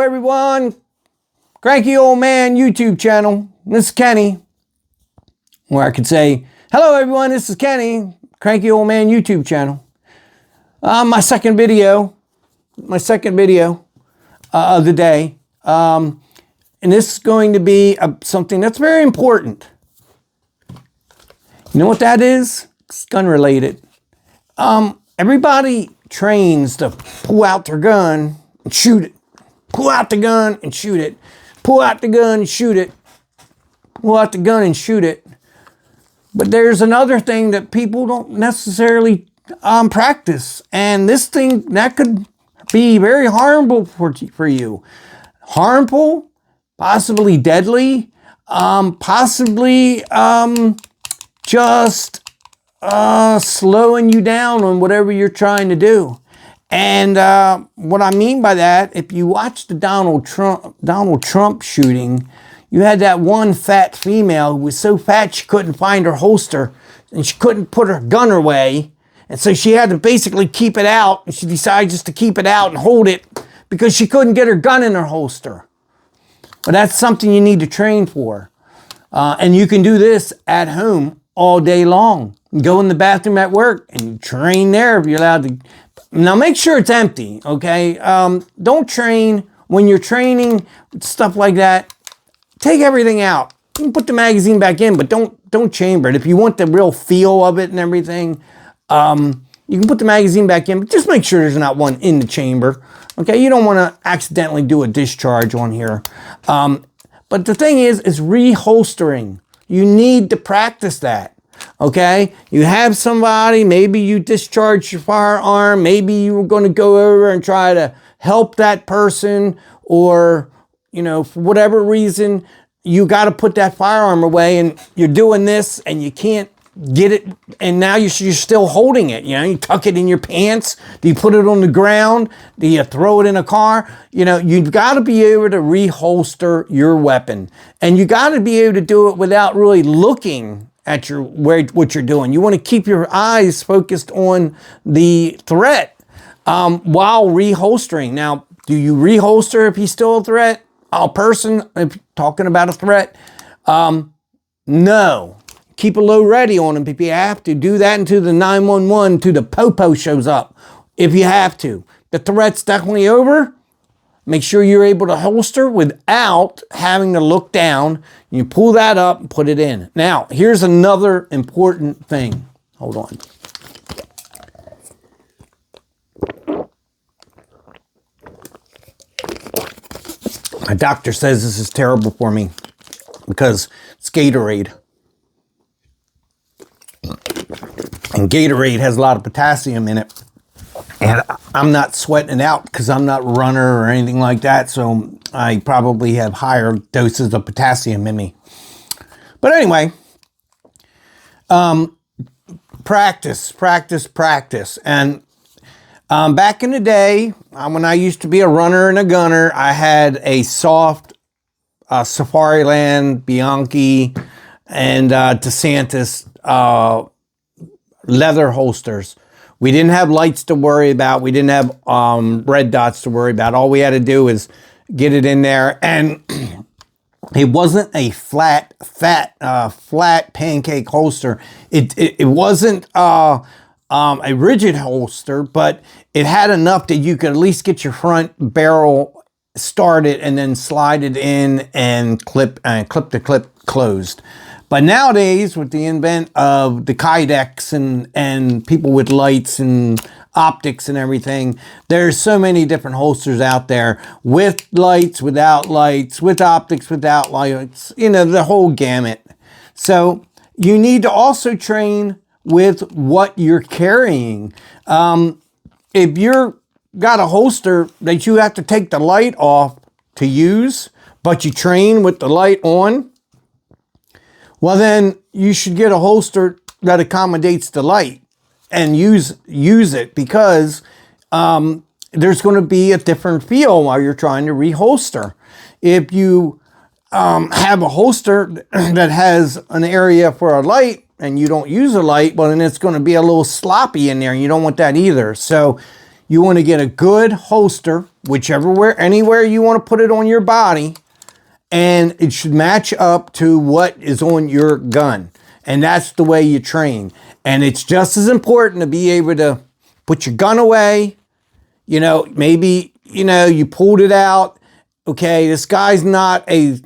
everyone. Cranky Old Man YouTube channel. This is Kenny. Or I could say, hello everyone, this is Kenny. Cranky Old Man YouTube channel. My second video of the day. And this is going to be something that's very important. You know what that is? It's gun related. Everybody trains to pull out their gun and shoot it. Pull out the gun and shoot it. Pull out the gun and shoot it. Pull out the gun and shoot it. But there's another thing that people don't necessarily practice. And this thing, that could be very harmful for you. Harmful, possibly deadly, possibly just slowing you down on whatever you're trying to do. And what I mean by that, if you watch the Donald Trump shooting, you had that one fat female who was so fat she couldn't find her holster and she couldn't put her gun away. And so she had to basically keep it out, and she decided just to keep it out and hold it because she couldn't get her gun in her holster. But that's something you need to train for. And you can do this at home all day long. You go in the bathroom at work and you train there if you're allowed to. Now make sure it's empty, okay? Don't train when you're training, stuff like that. Take everything out. You can put the magazine back in, but don't chamber it. If you want the real feel of it and everything, you can put the magazine back in, but just make sure there's not one in the chamber. Okay, you don't want to accidentally do a discharge on here. But the thing is reholstering. You need to practice that. Okay, you have somebody, maybe you discharge your firearm, maybe you were going to go over and try to help that person, or, you know, for whatever reason, you got to put that firearm away and you're doing this and you can't get it, and now you're still holding it. You know, you tuck it in your pants, do you put it on the ground, do you throw it in a car? You know, you've got to be able to reholster your weapon, and you got to be able to do it without really looking at what you're doing. You want to keep your eyes focused on the threat while reholstering. Now, do you reholster if he's still a threat? A person, if talking about a threat? No. Keep a low ready on him if you have to. Do that until the 911, until the popo shows up, if you have to. The threat's definitely over. Make sure you're able to holster without having to look down. You pull that up and put it in. Now, here's another important thing. Hold on. My doctor says this is terrible for me because it's Gatorade. And Gatorade has a lot of potassium in it. And I'm not sweating it out because I'm not a runner or anything like that. So I probably have higher doses of potassium in me. But anyway, practice. And back in the day, when I used to be a runner and a gunner, I had a soft Safariland, Bianchi, and DeSantis leather holsters. We didn't have lights to worry about. We didn't have red dots to worry about. All we had to do is get it in there. And it wasn't a flat pancake holster. It wasn't a rigid holster, but it had enough that you could at least get your front barrel started and then slide it in and clip the clip closed. But nowadays, with the invent of the Kydex and people with lights and optics and everything, there's so many different holsters out there with lights, without lights, with optics, without lights, you know, the whole gamut. So you need to also train with what you're carrying. If you're got a holster that you have to take the light off to use, but you train with the light on, well, then you should get a holster that accommodates the light and use it, because there's going to be a different feel while you're trying to reholster. If you have a holster that has an area for a light and you don't use a light, well, then it's going to be a little sloppy in there, and you don't want that either. So You want to get a good holster, anywhere you want to put it on your body, and it should match up to what is on your gun. And that's the way you train. And it's just as important to be able to put your gun away. You know, maybe, you know, you pulled it out. Okay, this guy's not a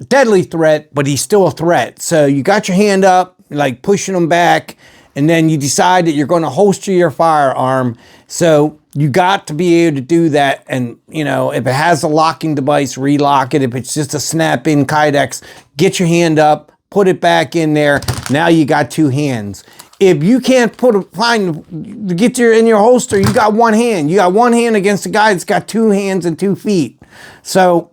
deadly threat, but he's still a threat. So you got your hand up, like pushing him back, and then you decide that you're going to holster your firearm. So you got to be able to do that. And, you know, if it has a locking device, relock it. If it's just a snap-in Kydex, get your hand up, put it back in there. Now you got two hands. If you can't get in your holster, you got one hand. You got one hand against a guy that's got two hands and 2 feet. So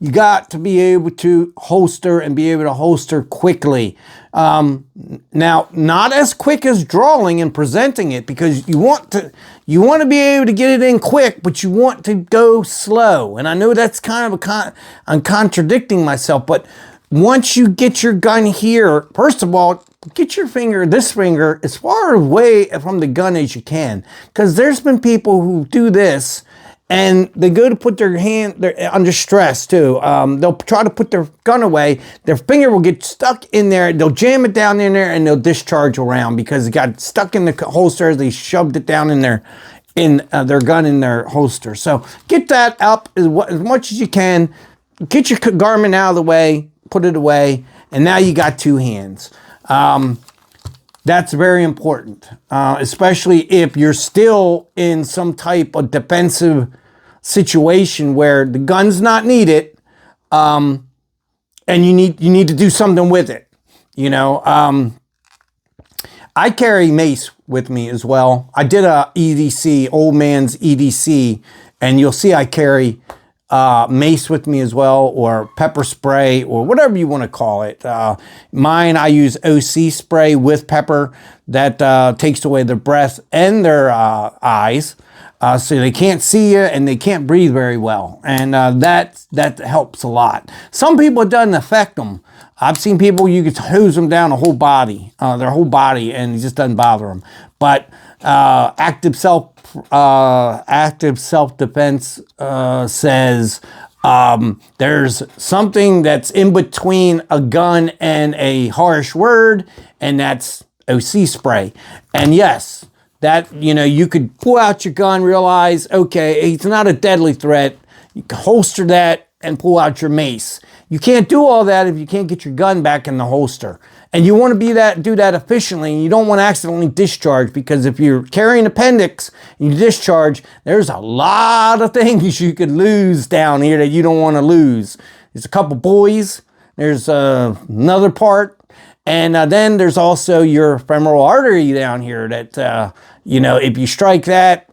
you got to be able to holster and be able to holster quickly. Now, not as quick as drawing and presenting it, because you want to be able to get it in quick, but you want to go slow. And I know that's kind of I'm contradicting myself, but once you get your gun here, first of all, get this finger, as far away from the gun as you can. Because there's been people who do this, and they go to put their hand, they're under stress too. They'll try to put their gun away. Their finger will get stuck in there. They'll jam it down in there, and they'll discharge around because it got stuck in the holster as they shoved it down in their gun in their holster. So get that up as much as you can. Get your garment out of the way, put it away, and now you got two hands. That's very important, especially if you're still in some type of defensive situation where the gun's not needed, and you need to do something with it. You know, I carry mace with me as well. I did a EDC, old man's EDC, and you'll see I carry mace with me as well, or pepper spray, or whatever you want to call it. Mine, I use OC spray with pepper that takes away their breath and their eyes, so they can't see you and they can't breathe very well. And that helps a lot. Some people, it doesn't affect them. I've seen people, you can hose them down their whole body, and it just doesn't bother them. But active self-defense says there's something that's in between a gun and a harsh word, and that's OC spray. And yes, that, you know, you could pull out your gun, realize, okay, it's not a deadly threat. You can holster that and pull out your mace. You can't do all that if you can't get your gun back in the holster. And you want to do that efficiently, and you don't want to accidentally discharge, because if you're carrying appendix and you discharge, there's a lot of things you could lose down here that you don't want to lose. There's a couple buoys, there's another part, and then there's also your femoral artery down here that, you know, if you strike that,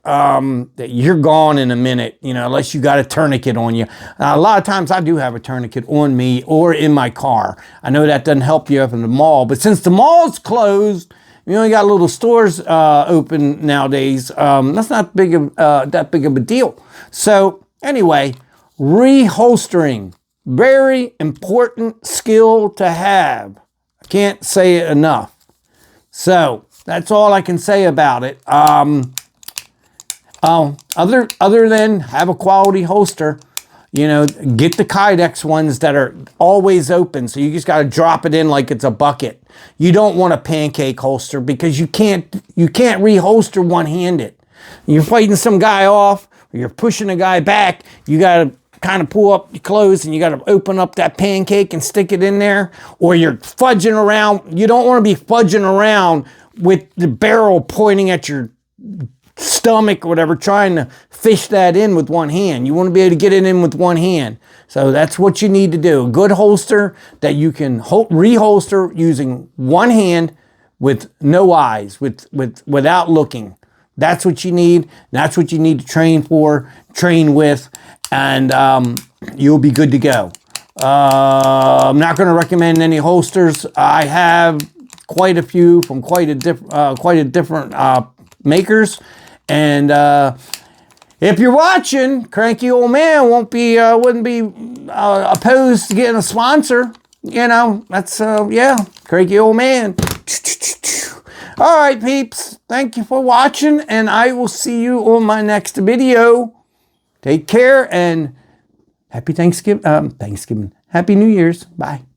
you're gone in a minute, you know, unless you got a tourniquet on you. A lot of times I do have a tourniquet on me or in my car. I know that doesn't help you up in the mall, but since the mall's closed, you only got little stores open nowadays. That's not that big of a deal. So anyway, reholstering, very important skill to have. I can't say it enough. So that's all I can say about it. Other than have a quality holster, you know, get the Kydex ones that are always open. So you just got to drop it in like it's a bucket. You don't want a pancake holster, because you can't reholster one-handed. You're fighting some guy off, or you're pushing a guy back. You got to kind of pull up your clothes, and you got to open up that pancake and stick it in there, or you're fudging around. You don't want to be fudging around with the barrel pointing at your stomach or whatever, trying to fish that in with one hand. You want to be able to get it in with one hand. So that's what you need to do. A good holster that you can reholster using one hand with no eyes, without looking. That's what you need. That's what you need to train with, and you'll be good to go. I'm not going to recommend any holsters. I have quite a few from quite a different makers, and if you're watching, Cranky Old Man wouldn't be opposed to getting a sponsor. You know, that's yeah, Cranky Old Man. All right, peeps. Thank you for watching, and I will see you on my next video. Take care, and happy Thanksgiving. Happy New Year's. Bye.